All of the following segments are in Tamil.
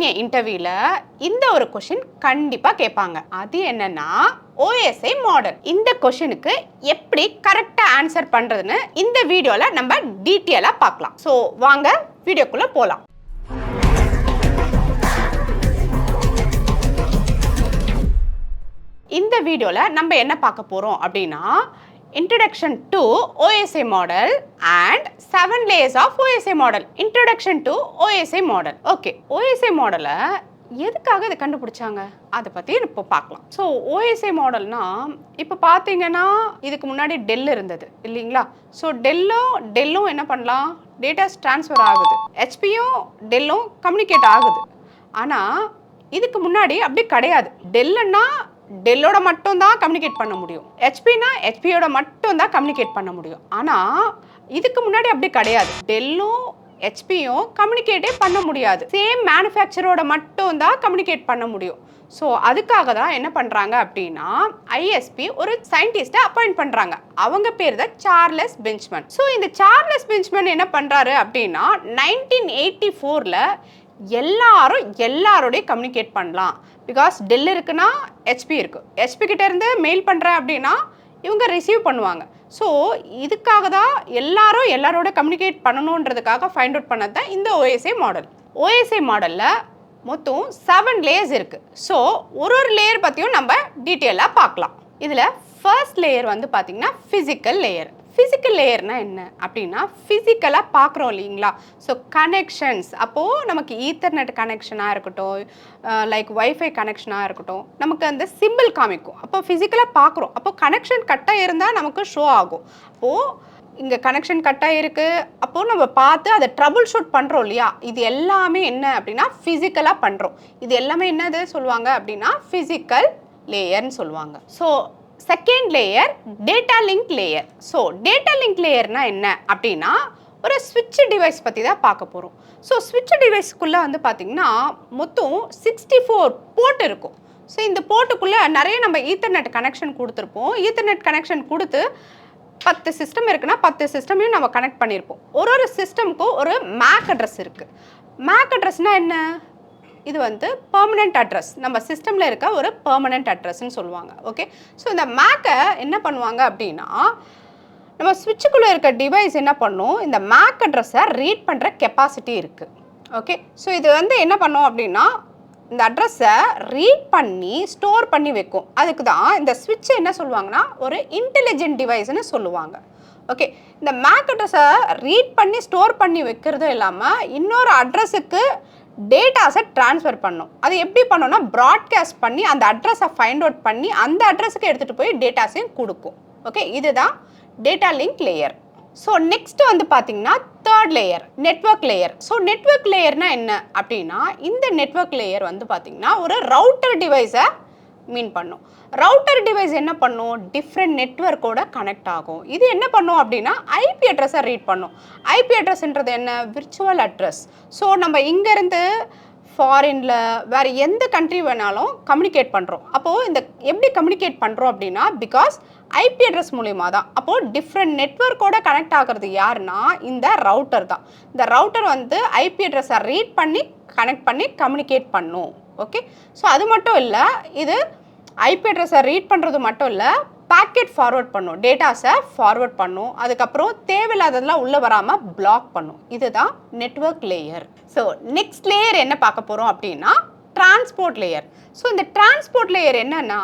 அப்கமிங் இன்டர்வியூல இந்த ஒரு கொஸ்டின் கண்டிப்பா கேட்பாங்க. அது என்னன்னா OSI மாடல். இந்த கொஸ்டினுக்கு எப்படி கரெக்டா ஆன்சர் பண்றதுன்னு இந்த வீடியோல நம்ம டீடைலா பார்க்கலாம். சோ வாங்க வீடியோக்குள்ள போலாம். இந்த வீடியோல நம்ம என்ன பார்க்க போறோம் அப்படின்னா Introduction to OSI model and 7 layers of OSI model. Introduction to OSI model. Okay, OSI model எதுக்காக இதை கண்டுபிடிச்சாங்க அதை பற்றி இப்போ பார்க்கலாம். ஸோ OSI மாடல்னா இப்போ பார்த்தீங்கன்னா இதுக்கு முன்னாடி டெல் இருந்தது இல்லைங்களா? ஸோ டெல்லும் என்ன பண்ணலாம், டேட்டாஸ் ட்ரான்ஸ்ஃபர் ஆகுது, ஹெச்பியும் டெல்லும் கம்யூனிகேட் ஆகுது. ஆனால் இதுக்கு முன்னாடி அப்படி கிடையாது. டெல்லுன்னா டெல்லோட மட்டும் தான் கம்யூனிகேட் பண்ண முடியும், ஹெச்பினா ஹெச்பியோட மட்டும் தான் கம்யூனிகேட் பண்ண முடியும். ஆனால் இதுக்கு முன்னாடி அப்படி கிடையாது. டெல்லும் ஹெச்பியும் கம்யூனிகேட்டே பண்ண முடியாது. சேம் மேனுஃபேக்சரோட மட்டும் தான் கம்யூனிகேட் பண்ண முடியும். ஸோ அதுக்காக தான் என்ன பண்ணுறாங்க அப்படின்னா ஐஎஸ்பி ஒரு சயின்டிஸ்ட்டை அப்பாயிண்ட் பண்ணுறாங்க. அவங்க பேர் தான் சார்லஸ் பெஞ்ச்மன். ஸோ இந்த சார்லஸ் பெஞ்ச்மன் என்ன பண்ணுறாரு அப்படின்னா 1984ல் எல்லாரோடய கம்யூனிகேட் பண்ணலாம். பிகாஸ் டெல் இருக்குன்னா ஹெச்பி இருக்குது, ஹெச்பி கிட்ட இருந்து மெயில் பண்ணுறேன் அப்படின்னா இவங்க ரிசீவ் பண்ணுவாங்க. ஸோ இதுக்காக தான் எல்லாரோட கம்யூனிகேட் பண்ணணுன்றதுக்காக ஃபைண்ட் அவுட் பண்ணது தான் இந்த OSI மாடல். OSI மாடலில் மொத்தம் 7 லேயர்ஸ் இருக்குது. ஸோ ஒரு லேயர் பற்றியும் நம்ம டீட்டெயிலாக பார்க்கலாம். இதில் ஃபர்ஸ்ட் லேயர் வந்து பார்த்திங்கன்னா ஃபிசிக்கல் லேயர். ஃபிசிக்கல் லேயர்னா என்ன அப்படின்னா ஃபிசிக்கலாக பார்க்குறோம் இல்லைங்களா? ஸோ கனெக்ஷன்ஸ், அப்போது நமக்கு ஈத்தர்நெட் கனெக்ஷனாக இருக்கட்டும், லைக் வைஃபை கனெக்ஷனாக இருக்கட்டும், நமக்கு அந்த சிம்பிள் காமிக்கும். அப்போ ஃபிசிக்கலாக பார்க்குறோம், அப்போது கனெக்ஷன் கட்டாக இருந்தால் நமக்கு ஷோ ஆகும். அப்போது இங்கே கனெக்ஷன் கட்டாக இருக்குது, அப்போது நம்ம பார்த்து அதை ட்ரபுள் ஷூட் பண்ணுறோம் இல்லையா? இது எல்லாமே என்ன அப்படின்னா ஃபிசிக்கலாக பண்ணுறோம். இது எல்லாமே என்னது சொல்லுவாங்க அப்படின்னா ஃபிசிக்கல் லேயர்னு சொல்லுவாங்க. So second layer data link layer. So data link லேயர்னா என்ன அப்படின்னா ஒரு ஸ்விட்ச் டிவைஸ் பற்றி தான் பார்க்க போகிறோம். ஸோ ஸ்விட்ச் டிவைஸ்க்குள்ளே வந்து பார்த்திங்கன்னா மொத்தம் 64 போர்ட் இருக்கும். ஸோ இந்த போர்ட்டுக்குள்ளே நிறைய நம்ம ஈத்தர்நெட் கனெக்ஷன் கொடுத்துருப்போம். ஈத்தர்நெட் கனெக்ஷன் கொடுத்து 10 சிஸ்டம் இருக்குன்னா 10 சிஸ்டமையும் நம்ம கனெக்ட் பண்ணியிருப்போம். ஒரு சிஸ்டமுக்கும் ஒரு மேக் அட்ரஸ் இருக்குது. மேக் அட்ரஸ்னால் என்ன? இது வந்து பெர்மனெண்ட் அட்ரஸ், நம்ம சிஸ்டமில் இருக்க ஒரு பெர்மனெண்ட் அட்ரஸ்ன்னு சொல்லுவாங்க. ஓகே, ஸோ இந்த மேக்கை என்ன பண்ணுவாங்க அப்படின்னா நம்ம ஸ்விட்சுக்குள்ளே இருக்க டிவைஸ் என்ன பண்ணும், இந்த மேக் அட்ரஸை ரீட் பண்ணுற கெப்பாசிட்டி இருக்குது. ஓகே, ஸோ இது வந்து என்ன பண்ணும் அப்படின்னா இந்த அட்ரஸை ரீட் பண்ணி ஸ்டோர் பண்ணி வைக்கும். அதுக்கு தான் இந்த ஸ்விட்சை என்ன சொல்லுவாங்கன்னா ஒரு இன்டெலிஜென்ட் டிவைஸ்ன்னு சொல்லுவாங்க. ஓகே, இந்த மேக் அட்ரஸை ரீட் பண்ணி ஸ்டோர் பண்ணி வைக்கிறதும் இல்லாமல் இன்னொரு அட்ரஸுக்கு டேட்டாஸை ட்ரான்ஸ்ஃபர் பண்ணும். அது எப்படி பண்ணோன்னா ப்ராட்காஸ்ட் பண்ணி அந்த அட்ரஸை ஃபைண்ட் அவுட் பண்ணி அந்த அட்ரஸுக்கு எடுத்துகிட்டு போய் டேட்டாஸையும் கொடுக்கும். ஓகே, இதுதான் data link layer. So next வந்து பார்த்தீங்கன்னா third layer network layer. So network லேயர்னா என்ன அப்படின்னா இந்த நெட்வொர்க் லேயர் வந்து பார்த்தீங்கன்னா ஒரு ரவுட்டர் டிவைஸை மீன் பண்ணும். ரவுட்டர் டிவைஸ் என்ன பண்ணும், டிஃப்ரெண்ட் நெட்வொர்க்கோட கனெக்ட் ஆகும். இது என்ன பண்ணும் அப்படின்னா ஐபி அட்ரஸை ரீட் பண்ணும். ஐபி அட்ரஸ்ன்றது என்ன, விர்ச்சுவல் அட்ரஸ். ஸோ நம்ம இங்கேருந்து ஃபாரினில் வேறு எந்த கண்ட்ரி வேணாலும் கம்யூனிகேட் பண்ணுறோம். அப்போது இந்த எப்படி கம்யூனிகேட் பண்ணுறோம் அப்படின்னா பிகாஸ் ஐபி அட்ரஸ் மூலிமா தான். அப்போது டிஃப்ரெண்ட் நெட்வொர்க்கோட கனெக்ட் ஆகிறது யாருன்னா இந்த ரவுட்டர் தான். இந்த ரவுட்டர் வந்து ஐபி அட்ரஸை ரீட் பண்ணி கனெக்ட் பண்ணி கம்யூனிகேட் பண்ணும். ஓகே, ஸோ அது மட்டும் இல்லை, இது ஐபி அட்ரஸை ரீட் பண்ணுறது மட்டும் இல்லை, பேக்கெட் ஃபார்வர்ட் பண்ணும், டேட்டாஸை ஃபார்வர்ட் பண்ணும், அதுக்கப்புறம் தேவையில்லாததெல்லாம் உள்ளே வராமல் பிளாக் பண்ணும். இதுதான் network layer. So next layer என்ன பார்க்க போகிறோம் அப்படின்னா டிரான்ஸ்போர்ட் லேயர். ஸோ இந்த டிரான்ஸ்போர்ட் லேயர் என்னன்னா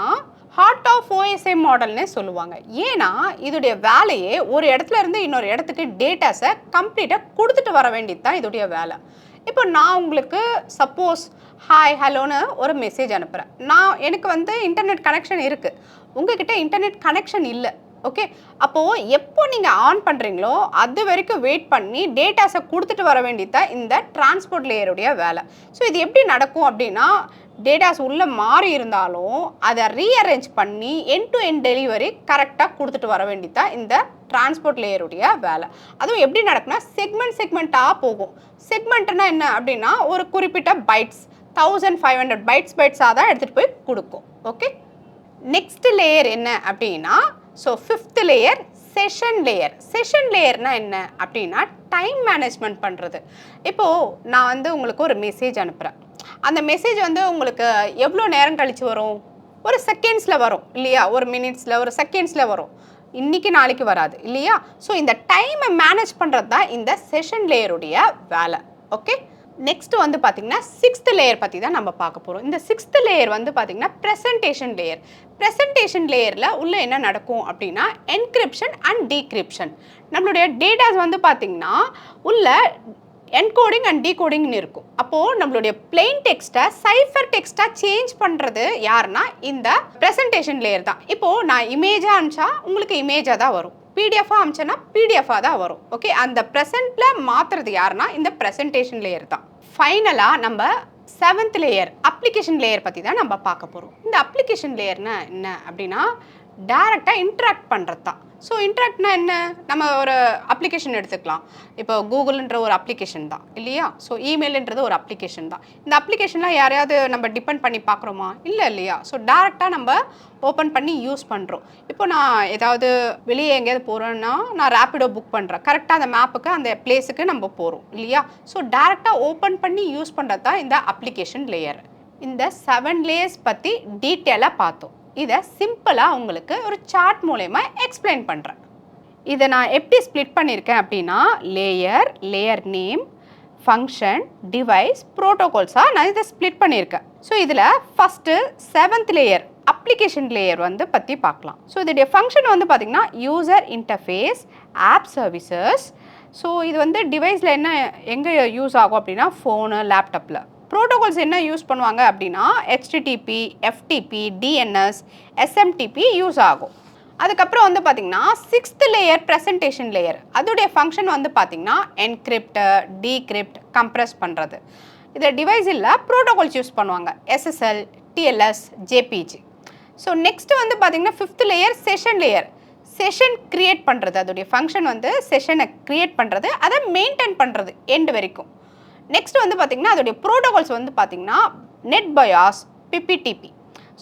ஹார்ட் ஆஃப் OSI மாடல்னே சொல்லுவாங்க. ஏன்னா இதோடைய வேலையே ஒரு இடத்துல இருந்து இன்னொரு இடத்துக்கு டேட்டாஸை கம்ப்ளீட்டாக கொடுத்துட்டு வர வேண்டியது தான் இதோடைய வேலை. இப்போ நான் உங்களுக்கு சப்போஸ் ஹாய் ஹலோன்னு ஒரு மெசேஜ் அனுப்புகிறேன். எனக்கு வந்து இன்டர்நெட் கனெக்ஷன் இருக்குது, உங்ககிட்ட இன்டர்நெட் கனெக்ஷன் இல்லை. ஓகே, அப்போது எப்போ நீங்கள் ஆன் பண்ணுறீங்களோ அது வரைக்கும் வெயிட் பண்ணி டேட்டாஸை கொடுத்துட்டு வர வேண்டியது தான் இந்த டிரான்ஸ்போர்ட் லேயருடைய வேலை. ஸோ இது எப்படி நடக்கும் அப்படின்னா டேட்டாஸ் உள்ளே மாறி இருந்தாலும் அதை ரீஅரேஞ்ச் பண்ணி எண்ட் டு எண்ட் டெலிவரி கரெக்டாக கொடுத்துட்டு வர வேண்டியது தான் இந்த டிரான்ஸ்போர்ட் லேயருடைய வேலை. அதுவும் எப்படி நடக்குன்னா செக்மெண்ட்டாக போகும். செக்மெண்ட்னா என்ன அப்படின்னா ஒரு குறிப்பிட்ட பைட்ஸ் 1500 பைட்ஸாக தான் எடுத்துகிட்டு போய் கொடுக்கும். ஓகே, நெக்ஸ்ட் லேயர் என்ன அப்படின்னா so fifth layer session layer. Session லேயர்னா என்ன அப்படின்னா டைம் மேனேஜ்மெண்ட் பண்ணுறது. இப்போது நான் வந்து உங்களுக்கு ஒரு மெசேஜ் அனுப்புகிறேன், அந்த மெசேஜ் வந்து உங்களுக்கு எவ்வளோ நேரம் கழிச்சு வரும்? ஒரு செகண்ட்ஸில் வரும் இல்லையா? ஒரு மினிட்ஸில் ஒரு செகண்ட்ஸில் வரும். இன்னைக்கு நாளைக்கு வராது இல்லையா? ஸோ இந்த டைமை மேனேஜ் பண்ணுறது தான் இந்த செஷன் லேயருடைய வேலை. ஓகே, நெக்ஸ்ட் வந்து பார்த்தீங்கன்னா 6th லேயர் பற்றி தான் நம்ம பார்க்க போகிறோம். இந்த 6th லேயர் வந்து பார்த்தீங்கன்னா ப்ரெசன்டேஷன் லேயர். ப்ரெசன்டேஷன் லேயரில் உள்ள என்ன நடக்கும் அப்படின்னா என்கிரிப்ஷன் அண்ட் டீக்ரிப்ஷன். நம்மளுடைய டேட்டாஸ் வந்து பார்த்தீங்கன்னா உள்ள என்கோடிங் அண்ட் டீகோடிங்னு இருக்கும். அப்போது நம்மளுடைய பிளெயின் டெக்ஸ்ட்டை சைஃபர் டெக்ஸ்ட்டாக சேஞ்ச் பண்ணுறது யாருன்னா இந்த ப்ரெசன்டேஷன் லேயர் தான். இப்போது நான் இமேஜாக அனுப்பிச்சா உங்களுக்கு இமேஜாக தான் வரும், பிடிஎஃபாக அனுப்பிச்சேன்னா பிடிஎஃபாக தான் வரும். ஓகே, அந்த ப்ரெசென்ட்டில் மாற்றுறது யாருன்னா இந்த ப்ரெசன்டேஷன் லேயர் தான். ஃபைனலாக நம்ம 7th லேயர் அப்ளிகேஷன் லேயர் பற்றி தான் நம்ம பார்க்க போகிறோம். இந்த அப்ளிகேஷன் லேயர்னா என்ன அப்படின்னா டைரெக்டாக இன்ட்ராக்ட் பண்ணுறது தான். ஸோ இன்ட்ராக்ட்னா என்ன? நம்ம ஒரு அப்ளிகேஷன் எடுத்துக்கலாம். இப்போ கூகுள்ன்ற ஒரு அப்ளிகேஷன் தான் இல்லையா? ஸோ இமெயில்ன்றது ஒரு அப்ளிகேஷன் தான். இந்த அப்ளிகேஷன்லாம் யாரையாவது நம்ம டிபெண்ட் பண்ணி பார்க்குறோமா? இல்லை இல்லையா? ஸோ டேரெக்டாக நம்ம ஓப்பன் பண்ணி யூஸ் பண்ணுறோம். இப்போ நான் ஏதாவது வெளியே எங்கேயாவது போகிறேன்னா நான் ரேப்பிடோ புக் பண்ணுறேன். கரெக்டாக அந்த மேப்புக்கு அந்த பிளேஸுக்கு நம்ம போகிறோம் இல்லையா? ஸோ டேரெக்டாக ஓப்பன் பண்ணி யூஸ் பண்ணுறது தான் இந்த அப்ளிகேஷன் லேயர். இந்த 7 லேயர்ஸ் பற்றி டீட்டெயிலாக பார்த்தோம். இதை சிம்பிளாக உங்களுக்கு ஒரு சார்ட் மூலமா எக்ஸ்பிளைன் பண்ணுறேன். இதை நான் எப்படி ஸ்ப்ளிட் பண்ணியிருக்கேன் அப்படின்னா layer, layer name, function, device, ப்ரோட்டோகால்ஸாக நான் இதை ஸ்ப்ளிட் பண்ணியிருக்கேன். ஸோ இதில் first 7th layer application layer வந்து பற்றி பார்க்கலாம். ஸோ இதோடைய ஃபங்க்ஷன் வந்து பார்த்திங்கன்னா user interface, app services. So இது வந்து டிவைஸில் என்ன எங்கே யூஸ் ஆகும் அப்படின்னா ஃபோனு, லேப்டாப்பில். ப்ரோட்டோகால்ஸ் என்ன யூஸ் பண்ணுவாங்க அப்படின்னா HTTP, FTP, DNS, SMTP use ஆகும். அதுக்கப்புறம் வந்து பார்த்திங்கன்னா 6th லேயர் ப்ரெசன்டேஷன் லேயர், அதோடைய ஃபங்க்ஷன் வந்து பார்த்திங்கன்னா என்கிரிப்ட், டீக்ரிப்ட், கம்ப்ரெஸ் பண்ணுறது. இதை டிவைஸ் இல்லை ப்ரோட்டோகால்ஸ் யூஸ் பண்ணுவாங்க, SSL, TLS, JPG. So next வந்து பார்த்திங்கன்னா 5th layer session layer. Session create பண்ணுறது, அதோடைய ஃபங்க்ஷன் வந்து செஷனை க்ரியேட் பண்ணுறது, அதை மெயின்டைன் பண்ணுறது எண்டு வரைக்கும். நெக்ஸ்ட் வந்து பார்த்திங்கன்னா அதோடைய ப்ரோட்டோகால்ஸ் வந்து பார்த்திங்கன்னா NetBIOS, PPTP.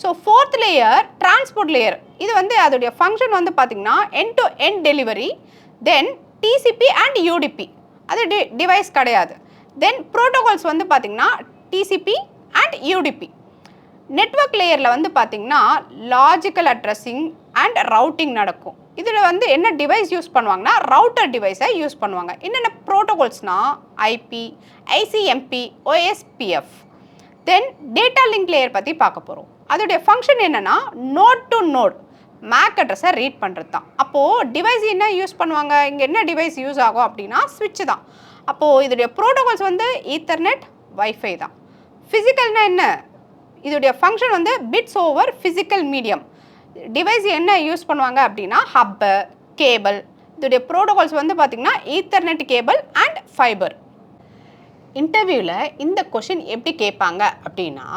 So 4th layer transport layer. இது வந்து அதோடைய ஃபங்க்ஷன் வந்து பார்த்திங்கன்னா end to end delivery, then TCP and UDP. அது டிவைஸ் கிடையாது. தென் ப்ரோட்டோகால்ஸ் வந்து பார்த்திங்கன்னா TCP அண்ட் UDP. நெட்வொர்க் லேயரில் வந்து பார்த்திங்கன்னா லாஜிக்கல் அட்ரஸிங் அண்ட் ரவுட்டிங் நடக்கும். இதில் வந்து என்ன டிவைஸ் யூஸ் பண்ணுவாங்கன்னா ரவுட்டர் டிவைஸை யூஸ் பண்ணுவாங்க. என்னென்ன ப்ரோட்டோகால்ஸ்னால் IP, ICMP, OSPF. தென் டேட்டா லிங்க் லேயர் பற்றி பார்க்க போகிறோம். அதோடைய ஃபங்க்ஷன் என்னென்னா நோட் டு நோட் மேக் அட்ரஸை ரீட் பண்ணுறது தான். அப்போது டிவைஸ் என்ன யூஸ் பண்ணுவாங்க, இங்கே என்ன டிவைஸ் யூஸ் ஆகும் அப்படின்னா ஸ்விட்ச் தான். அப்போது இதோடைய ப்ரோட்டோகால்ஸ் வந்து ஈத்தர்நெட், வைஃபை தான். ஃபிசிக்கல்னால் என்ன? இதோடைய ஃபங்க்ஷன் வந்து bits over physical medium. Device என்ன யூஸ் பண்ணுவாங்க அப்படின்னா ஹப்பு, கேபிள். இதோடைய ப்ரோட்டோகால்ஸ் வந்து பார்த்திங்கன்னா ஈத்தர்நெட் கேபிள் அண்ட் ஃபைபர். இன்டர்வியூவில் இந்த கொஷின் எப்படி கேட்பாங்க அப்படின்னா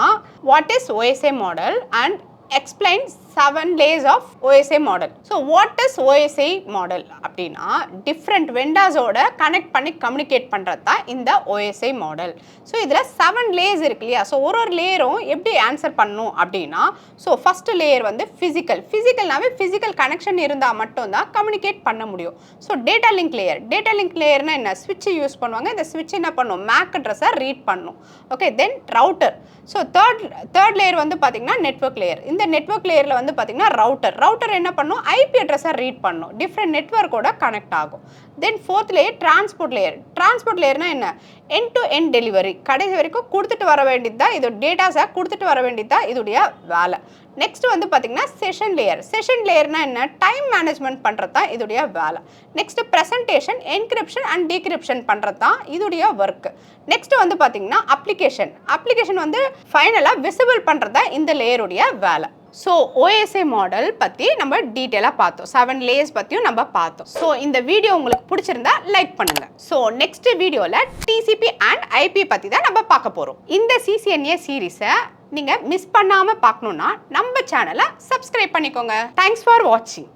what is OSI model and explain 7 layers of OSI model. So what is OSI model அப்படின்னா டிஃப்ரெண்ட் வெண்டாஸோட கனெக்ட் பண்ணி கம்யூனிகேட் பண்ணுறது தான் இந்த OSI மாடல். ஸோ இதில் 7 லேயர்ஸ் இருக்கு இல்லையா? ஸோ ஒரு லேயரும் எப்படி ஆன்சர் பண்ணணும் அப்படின்னா ஸோ ஃபஸ்ட்டு லேயர் வந்து ஃபிசிக்கல்னாவே ஃபிசிக்கல் கனெக்ஷன் இருந்தால் மட்டும்தான் கம்யூனிகேட் பண்ண முடியும். ஸோ டேட்டா லிங்க் லேயர்னா என்ன? ஸ்விட்சை யூஸ் பண்ணுவாங்க. இந்த ஸ்விட்ச் என்ன பண்ணும்? மேக் அட்ரஸை ரீட் பண்ணும். ஓகே, தென் ரவுட்டர். ஸோ தேர்ட் லேயர் வந்து பார்த்திங்கன்னா நெட்வொர்க் லேயர். இந்த நெட்வொர்க் லேயரில் வந்து பார்த்திங்கன்னா ரவுட்டர் என்ன பண்ணும்? IP அட்ரஸை ரீட் பண்ணும், டிஃப்ரெண்ட் நெட்வொர்க்கோட கனெக்ட் ஆகும். தென் 4th லேயர் டிரான்ஸ்போர்ட் லேயர்னா என்ன? எண்ட் டு எண்ட் டெலிவரி, கடைசி வரைக்கும் கொடுத்துட்டு வர வேண்டியது தான், இது டேட்டாஸை கொடுத்துட்டு வர வேண்டியது தான் இதோடைய வேலை. நெக்ஸ்ட் வந்து பார்த்திங்கன்னா செஷன் லேயர்னா என்ன? டைம் மேனேஜ்மெண்ட் பண்ணுறது தான் இதோடைய வேலை. Next presentation, encryption and decryption பண்ணுறது தான் இதோடைய ஒர்க்கு. நெக்ஸ்ட் வந்து பார்த்திங்கன்னா அப்ளிகேஷன் வந்து ஃபைனலாக விசிபிள் பண்ணுறது தான் இந்த லேயருடைய வேலை. ஸோ OSI மாடல் பற்றி நம்ம டீட்டெயிலாக பார்த்தோம். 7 லேயர்ஸ் பற்றியும் நம்ம பார்த்தோம். ஸோ இந்த வீடியோ உங்களுக்கு பிடிச்சிருந்தா லைக் பண்ணுங்கள். ஸோ நெக்ஸ்ட் வீடியோவில் TCP அண்ட் IP பற்றி தான் நம்ம பார்க்க போகிறோம். இந்த CCNA சீரீஸை நீங்கள் மிஸ் பண்ணாமல் பார்க்கணுன்னா நம்ம சேனலை சப்ஸ்கிரைப் பண்ணிக்கோங்க. தேங்க்ஸ் ஃபார் வாட்சிங்.